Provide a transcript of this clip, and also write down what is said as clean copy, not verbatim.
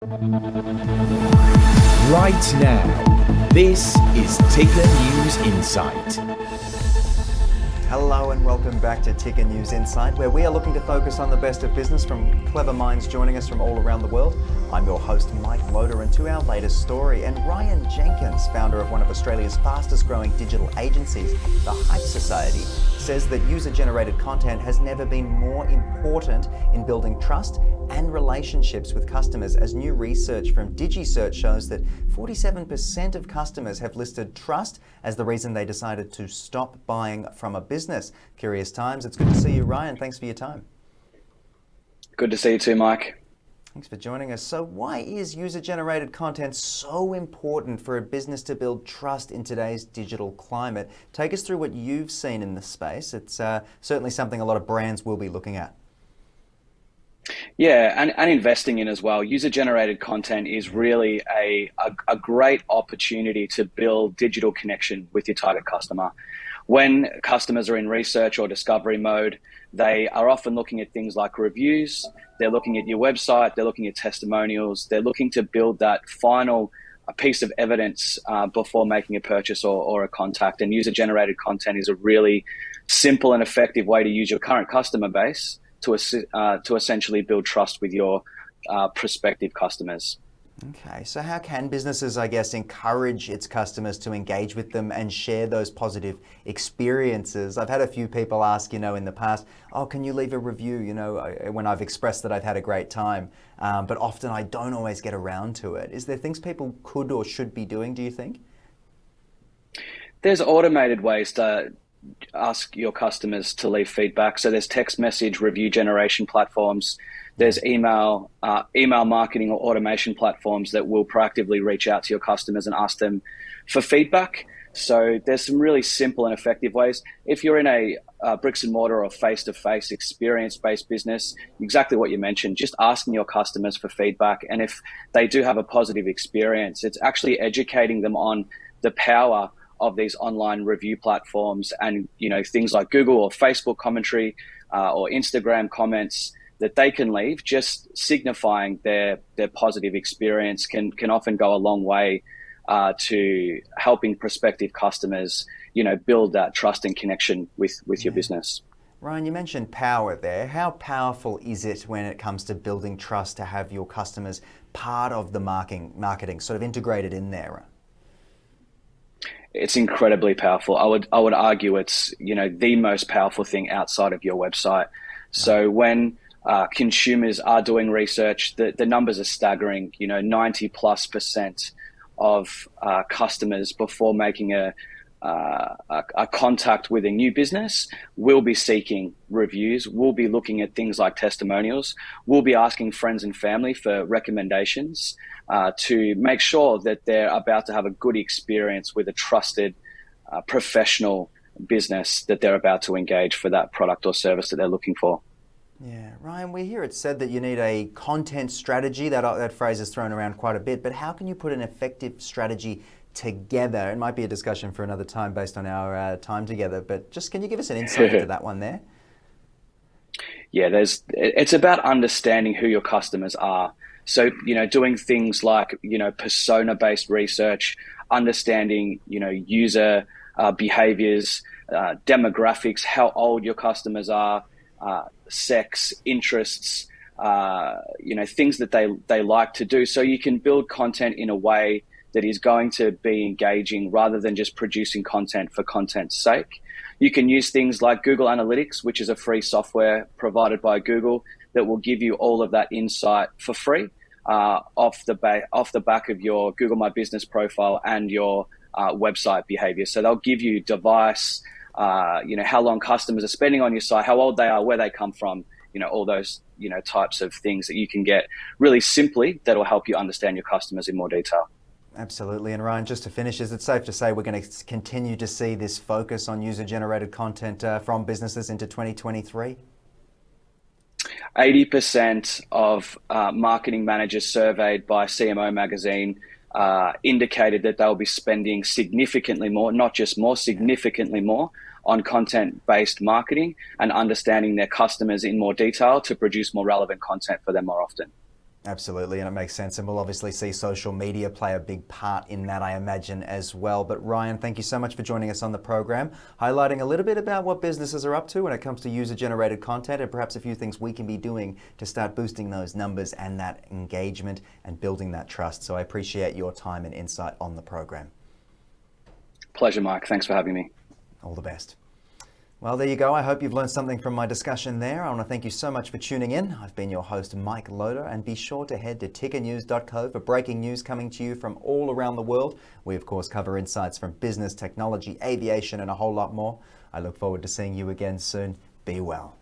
Right now, this is Ticker News Insight. Hello and welcome back to Ticker News Insight, where we are looking to focus on the best of business from clever minds joining us from all around the world. I'm your host, Mike Loader, and to our latest story. And Ryan Jenkins, founder of one of Australia's fastest growing digital agencies, the Hype Society, says that user-generated content has never been more important in building trust and relationships with customers, as new research from DigiSearch shows that 47% of customers have listed trust as the reason they decided to stop buying from a business. Curious times. It's good to see you, Ryan. Thanks for your time. Good to see you too, Mike. Thanks for joining us. So why is user-generated content so important for a business to build trust in today's digital climate? Take us through what you've seen in this space. It's certainly something a lot of brands will be looking at. Yeah, and investing in as well. User-generated content is really a great opportunity to build digital connection with your target customer. When customers are in research or discovery mode, they are often looking at things like reviews, they're looking at your website, they're looking at testimonials, they're looking to build that final piece of evidence before making a purchase or a contact. And user-generated content is a really simple and effective way to use your current customer base to essentially build trust with your prospective customers. Okay, so how can businesses, I guess, encourage its customers to engage with them and share those positive experiences? I've had a few people ask, in the past, oh, can you leave a review, when I've expressed that I've had a great time, but often I don't always get around to it. Is there things people could or should be doing, do you think? There's automated ways to ask your customers to leave feedback. So there's text message review generation platforms. There's email marketing or automation platforms that will proactively reach out to your customers and ask them for feedback. So there's some really simple and effective ways. If you're in a bricks and mortar or face-to-face experience-based business, exactly what you mentioned, just asking your customers for feedback. And if they do have a positive experience, it's actually educating them on the power of these online review platforms and things like Google or Facebook commentary or Instagram comments that they can leave, just signifying their positive experience can often go a long way to helping prospective customers build that trust and connection with your business. Ryan, you mentioned power there. How powerful is it when it comes to building trust to have your customers part of the marketing sort of integrated in there? It's incredibly powerful. I would argue it's the most powerful thing outside of your website. So when consumers are doing research, the numbers are staggering. 90+% of customers before making a contact with a new business will be seeking reviews, will be looking at things like testimonials, will be asking friends and family for recommendations to make sure that they're about to have a good experience with a trusted professional business that they're about to engage for that product or service that they're looking for. Yeah, Ryan, we hear it said that you need a content strategy. That phrase is thrown around quite a bit, but how can you put an effective strategy together? It might be a discussion for another time based on our time together, but just can you give us an insight into that one there? Yeah, it's about understanding who your customers are. So, doing things like, persona-based research, understanding, user behaviors, demographics, how old your customers are, sex, interests, things that they like to do. So you can build content in a way that is going to be engaging rather than just producing content for content's sake. You can use things like Google Analytics, which is a free software provided by Google that will give you all of that insight for free off the back of your Google My Business profile and your website behavior. So they'll give you device, how long customers are spending on your site, how old they are, where they come from, all those, types of things that you can get really simply that will help you understand your customers in more detail. Absolutely. And Ryan, just to finish, is it safe to say we're going to continue to see this focus on user-generated content from businesses into 2023? 80% of marketing managers surveyed by CMO magazine indicated that they'll be spending significantly more, not just more, significantly more on content-based marketing and understanding their customers in more detail to produce more relevant content for them more often. Absolutely, and it makes sense. And we'll obviously see social media play a big part in that, I imagine, as well. But Ryan, thank you so much for joining us on the program, highlighting a little bit about what businesses are up to when it comes to user-generated content and perhaps a few things we can be doing to start boosting those numbers and that engagement and building that trust. So I appreciate your time and insight on the program. Pleasure, Mike. Thanks for having me. All the best. Well, there you go. I hope you've learned something from my discussion there. I want to thank you so much for tuning in. I've been your host, Mike Loder, and be sure to head to tickernews.co for breaking news coming to you from all around the world. We, of course, cover insights from business, technology, aviation, and a whole lot more. I look forward to seeing you again soon. Be well.